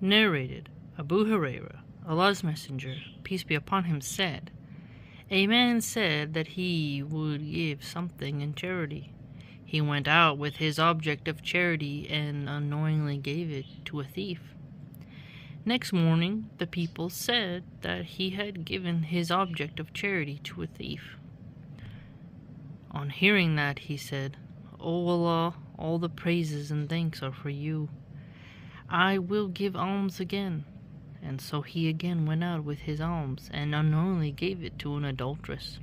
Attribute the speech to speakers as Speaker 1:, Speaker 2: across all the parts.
Speaker 1: Narrated, Abu Hurairah, Allah's Messenger, peace be upon him, said, a man said that he would give something in charity. He went out with his object of charity and unknowingly gave it to a thief. Next morning, the people said that he had given his object of charity to a thief. On hearing that, he said, O Allah, all the praises and thanks are for you. I will give alms again. And so he again went out with his alms and unknowingly gave it to an adulteress.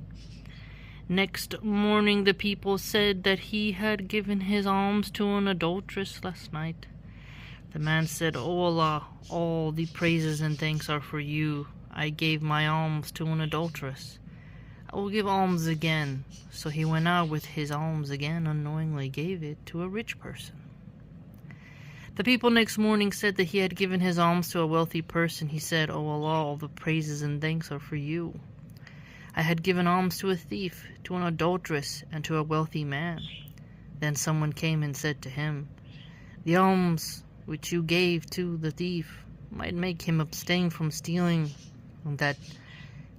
Speaker 1: Next morning, the people said that he had given his alms to an adulteress last night. The man said, O Allah, all the praises and thanks are for you. I gave my alms to an adulteress. I will give alms again. So he went out with his alms again, unknowingly gave it to a rich person. The people next morning said that he had given his alms to a wealthy person. He said, O Allah, all the praises and thanks are for you. I had given alms to a thief, to an adulteress, and to a wealthy man. Then someone came and said to him, the alms which you gave to the thief might make him abstain from stealing, and that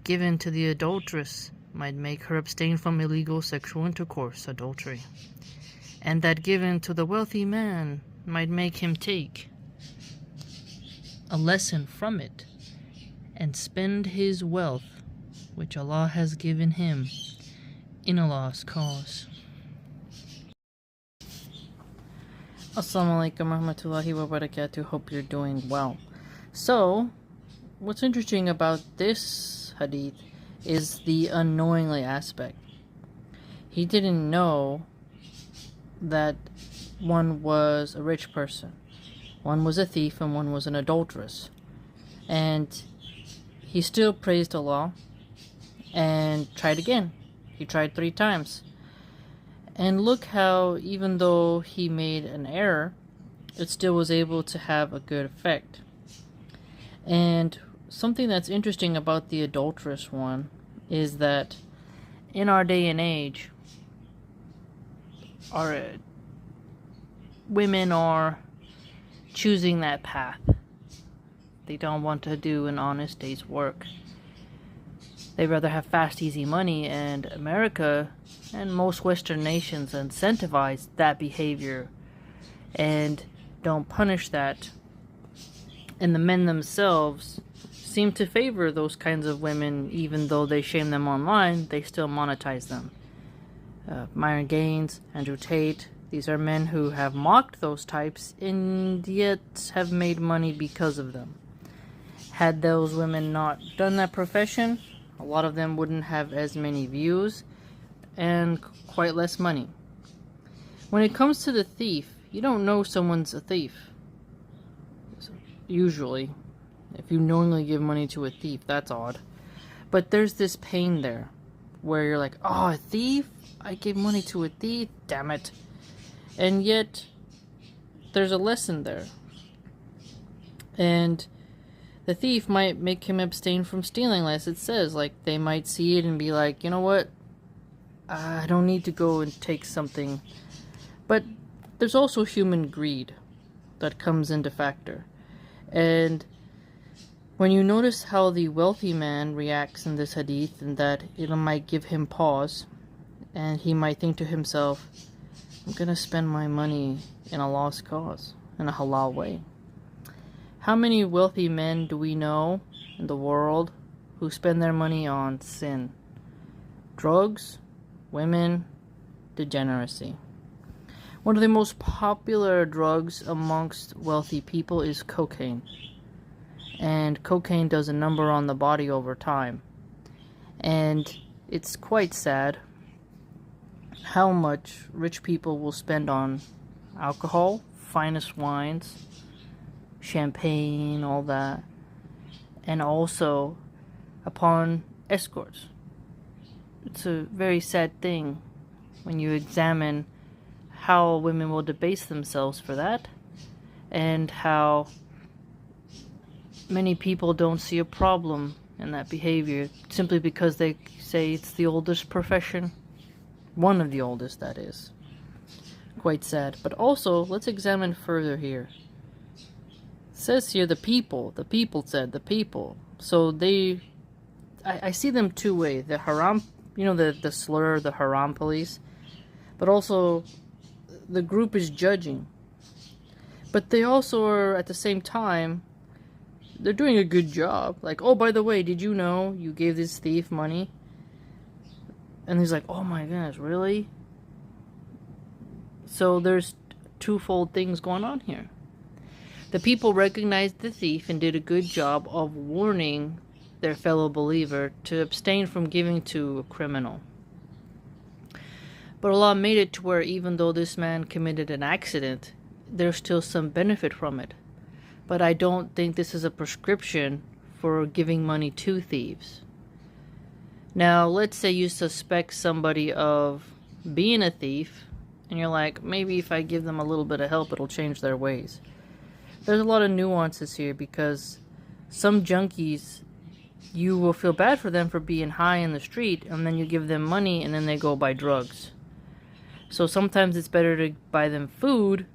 Speaker 1: given to the adulteress might make her abstain from illegal sexual intercourse, adultery, and that given to the wealthy man might make him take a lesson from it and spend his wealth which Allah has given him in Allah's cause. Assalamu alaikum warahmatullahi wabarakatuh. Hope you're doing well. So, what's interesting about this hadith is the unknowingly aspect. He didn't know that one was a rich person, one was a thief, and one was an adulteress. And he still praised Allah and tried again. He tried 3 times. And look how, even though he made an error, it still was able to have a good effect. And something that's interesting about the adulterous one is that in our day and age, our women are choosing that path. They don't want to do an honest day's work. They'd rather have fast, easy money, and America and most Western nations incentivize that behavior and don't punish that. And the men themselves seem to favor those kinds of women. Even though they shame them online, they still monetize them. Myron Gaines, Andrew Tate, these are men who have mocked those types and yet have made money because of them. Had those women not done that profession, a lot of them wouldn't have as many views and quite less money. When it comes to the thief, you don't know someone's a thief. Usually, if you knowingly give money to a thief, that's odd. But there's this pain there where you're like, oh, a thief? I gave money to a thief? Damn it. And yet, there's a lesson there. And the thief might make him abstain from stealing, as it says. Like, they might see it and be like, you know what? I don't need to go and take something. But there's also human greed that comes into factor. And when you notice how the wealthy man reacts in this hadith, and that it might give him pause, and he might think to himself, I'm going to spend my money in a lost cause, in a halal way. How many wealthy men do we know in the world who spend their money on sin? Drugs, women, degeneracy. One of the most popular drugs amongst wealthy people is cocaine. And cocaine does a number on the body over time. And it's quite sad how much rich people will spend on alcohol, finest wines, champagne, all that, and also upon escorts. It's a very sad thing when you examine how women will debase themselves for that, and how many people don't see a problem in that behavior simply because they say it's the oldest profession. One of the oldest, that is. Quite sad. But also, let's examine further here. says here the people said, the people. So I see them two ways. The haram, the slur, the haram police, but also the group is judging. But they also are, at the same time, they're doing a good job. Like, oh, by the way, did you know you gave this thief money? And he's like, oh my goodness, really? So there's twofold things going on here. The people recognized the thief and did a good job of warning their fellow believer to abstain from giving to a criminal. But Allah made it to where even though this man committed an accident, there's still some benefit from it. But I don't think this is a prescription for giving money to thieves. Now, let's say you suspect somebody of being a thief, and you're like, maybe if I give them a little bit of help, it'll change their ways. There's a lot of nuances here, because some junkies, you will feel bad for them for being high in the street, and then you give them money, and then they go buy drugs. So sometimes it's better to buy them food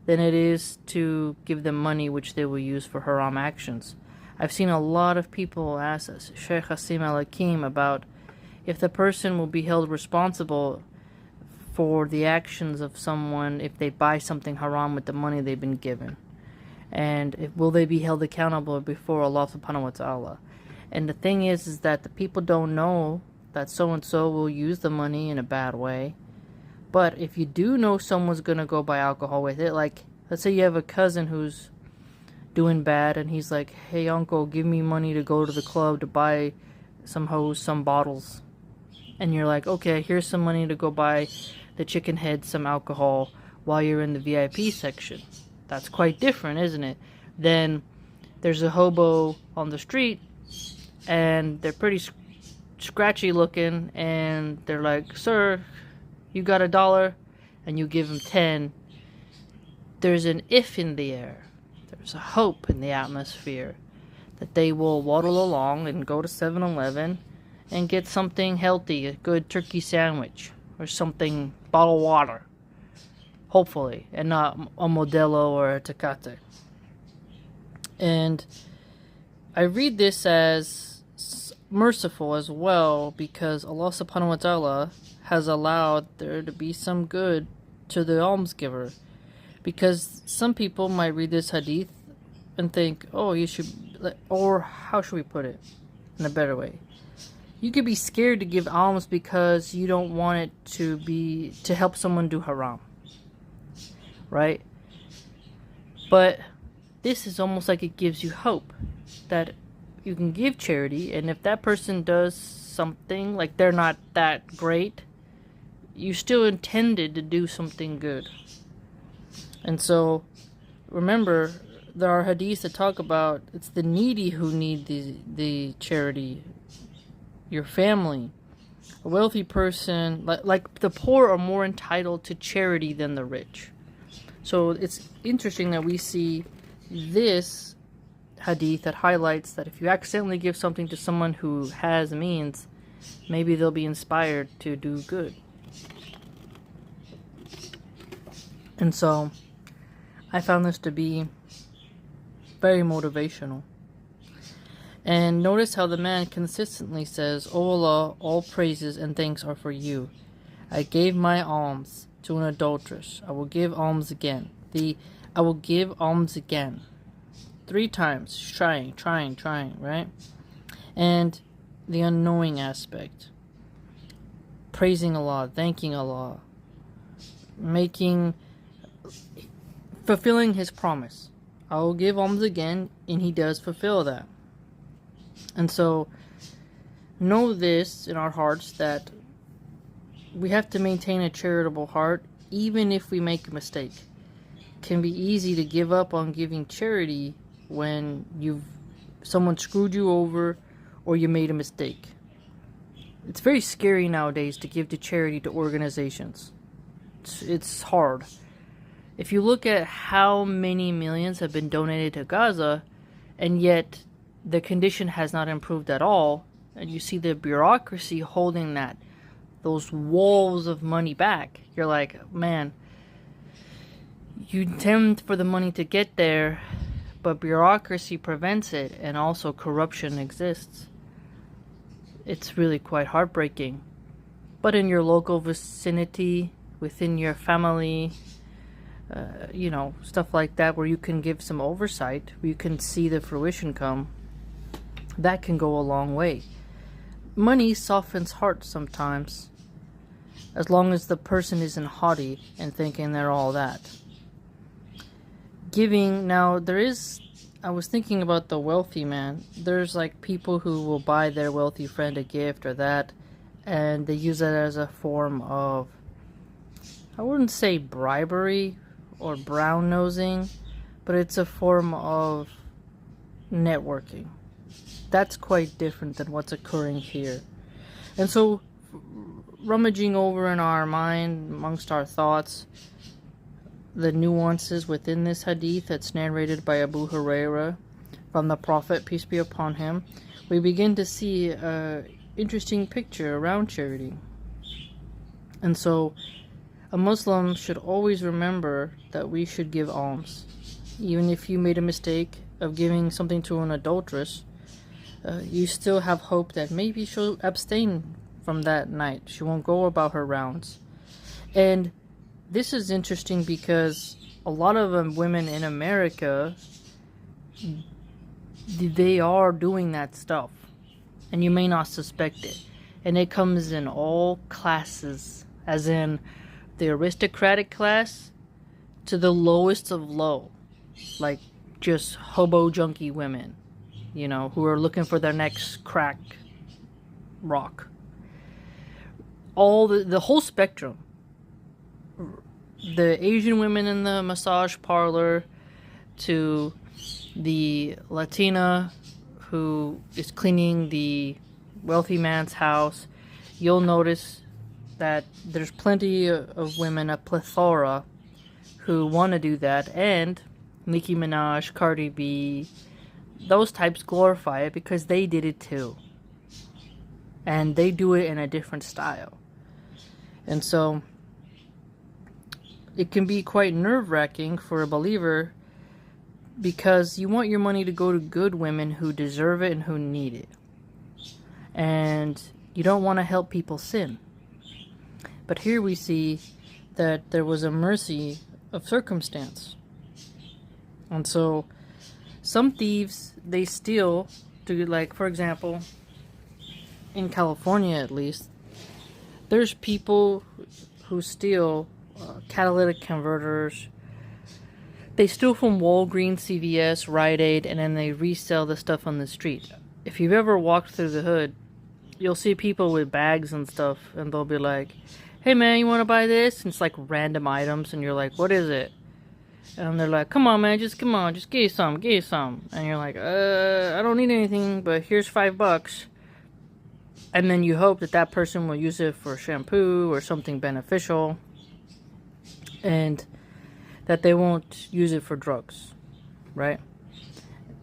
Speaker 1: than it is to give them money which they will use for haram actions. I've seen a lot of people ask us, Sheikh Hasim al-Hakim, about if the person will be held responsible for the actions of someone if they buy something haram with the money they've been given. And will they be held accountable before Allah subhanahu wa ta'ala? And the thing is that the people don't know that so-and-so will use the money in a bad way. But if you do know someone's going to go buy alcohol with it, like, let's say you have a cousin who's doing bad, and he's like, hey, uncle, give me money to go to the club to buy some hose, some bottles. And you're like, okay, here's some money to go buy the chicken head some alcohol while you're in the VIP section. That's quite different, isn't it? Then there's a hobo on the street, and they're pretty scratchy looking, and they're like, sir, you got $1, and you give them 10. There's an if in the air. There's a hope in the atmosphere that they will waddle along and go to 7-Eleven and get something healthy, a good turkey sandwich, or something, bottled water. Hopefully, and not a Modelo or a Tecate. And I read this as merciful as well, because Allah subhanahu wa ta'ala has allowed there to be some good to the almsgiver. Because some people might read this hadith and think, oh, you should, or how should we put it in a better way? You could be scared to give alms because you don't want it to help someone do haram. Right? But this is almost like it gives you hope that you can give charity, and if that person does something, like they're not that great, you still intended to do something good. And so, remember, there are hadiths that talk about it's the needy who need the charity. Your family. A wealthy person, like the poor are more entitled to charity than the rich. So it's interesting that we see this hadith that highlights that if you accidentally give something to someone who has means, maybe they'll be inspired to do good. And so I found this to be very motivational. And notice how the man consistently says, O Allah, all praises and thanks are for you. I gave my alms to an adulteress. I will give alms again. I will give alms again. 3 times. Trying, right? And the unknowing aspect. Praising Allah, thanking Allah. Fulfilling his promise. I will give alms again, and he does fulfill that. And so, know this in our hearts that we have to maintain a charitable heart even if we make a mistake. It can be easy to give up on giving charity when someone screwed you over or you made a mistake. It's very scary nowadays to give to charity to organizations. It's hard. If you look at how many millions have been donated to Gaza, and yet the condition has not improved at all, and you see the bureaucracy holding those walls of money back, you're like, man, you intend for the money to get there, but bureaucracy prevents it, and also corruption exists. It's really quite heartbreaking. But in your local vicinity, within your family, stuff like that, where you can give some oversight, where you can see the fruition come, that can go a long way. Money softens hearts sometimes, as long as the person isn't haughty and thinking they're all that. Giving, now I was thinking about the wealthy man. There's like people who will buy their wealthy friend a gift or that, and they use it as a form of, I wouldn't say bribery or brown nosing, but it's a form of networking. That's quite different than what's occurring here. And so, rummaging over in our mind, amongst our thoughts, the nuances within this hadith that's narrated by Abu Hurairah from the Prophet, peace be upon him, we begin to see an interesting picture around charity. And so, a Muslim should always remember that we should give alms. Even if you made a mistake of giving something to an adulteress, you still have hope that maybe she'll abstain from that night. She won't go about her rounds. And this is interesting because a lot of women in America, they are doing that stuff. And you may not suspect it. And it comes in all classes, as in the aristocratic class to the lowest of low. Like just hobo junkie women, who are looking for their next crack rock. All the whole spectrum. The Asian women in the massage parlor to the Latina who is cleaning the wealthy man's house. You'll notice that there's plenty of women, a plethora, who want to do that, and Nicki Minaj, Cardi B, those types glorify it because they did it too. And they do it in a different style. And so, it can be quite nerve-wracking for a believer because you want your money to go to good women who deserve it and who need it. And you don't want to help people sin. But here we see that there was a mercy of circumstance. And so, some thieves, they steal, for example, in California at least, there's people who steal catalytic converters. They steal from Walgreens, CVS, Rite Aid, and then they resell the stuff on the street. If you've ever walked through the hood, you'll see people with bags and stuff, and they'll be like, "Hey man, you want to buy this?" And it's like random items, and you're like, "What is it?" And they're like, "Come on man, just give you some. And you're like, I don't need anything, but here's $5. And then you hope that person will use it for shampoo or something beneficial, and that they won't use it for drugs, right?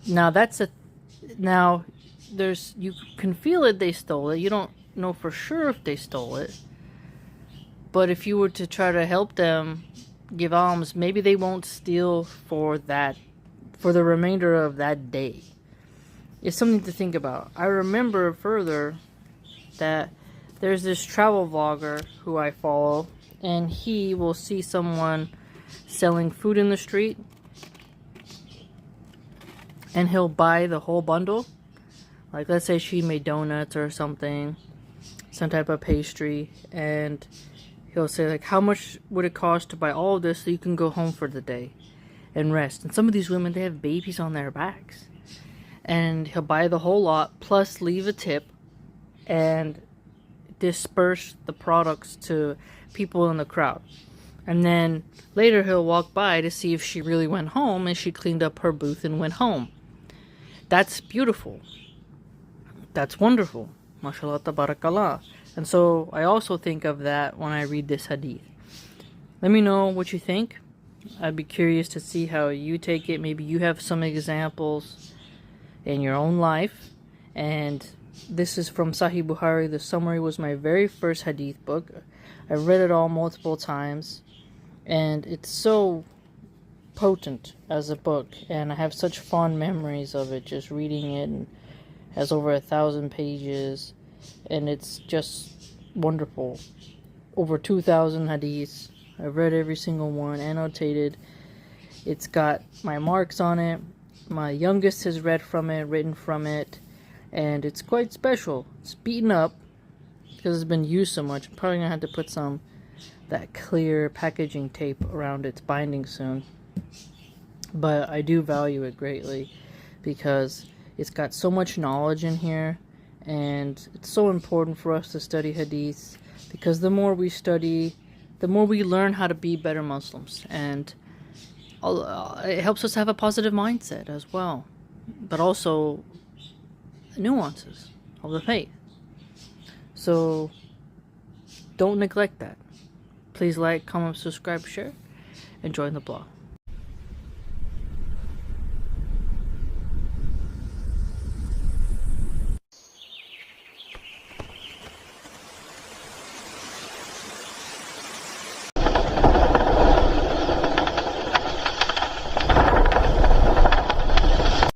Speaker 1: Now you can feel it, they stole it. You don't know for sure if they stole it. But if you were to try to help them give alms, maybe they won't steal for the remainder of that day. It's something to think about. I remember further that there's this travel vlogger who I follow, and he will see someone selling food in the street, and he'll buy the whole bundle. Like, let's say she made donuts or something, some type of pastry, and he'll say, like, how much would it cost to buy all of this so you can go home for the day and rest? And some of these women, they have babies on their backs. And he'll buy the whole lot, plus leave a tip, and disperse the products to people in the crowd. And then later he'll walk by to see if she really went home, and she cleaned up her booth and went home. That's beautiful. That's wonderful. MashaAllah, tabarakallah. And so I also think of that when I read this hadith. Let me know what you think. I'd be curious to see how you take it. Maybe you have some examples in your own life. And this is from Sahih Bukhari. The summary was my very first hadith book. I read it all multiple times. And it's so potent as a book, and I have such fond memories of it, just reading it. And has over 1,000 pages, and it's just wonderful. Over 2,000 hadiths. I've read every single one, annotated. It's got my marks on it. My youngest has read from it, written from it, and it's quite special. It's beaten up because it's been used so much. I'm probably gonna have to put that clear packaging tape around its binding soon. But I do value it greatly because it's got so much knowledge in here, and it's so important for us to study hadith, because the more we study, the more we learn how to be better Muslims, and it helps us have a positive mindset as well, but also nuances of the faith. So don't neglect that. Please like, comment, subscribe, share, and join the blog.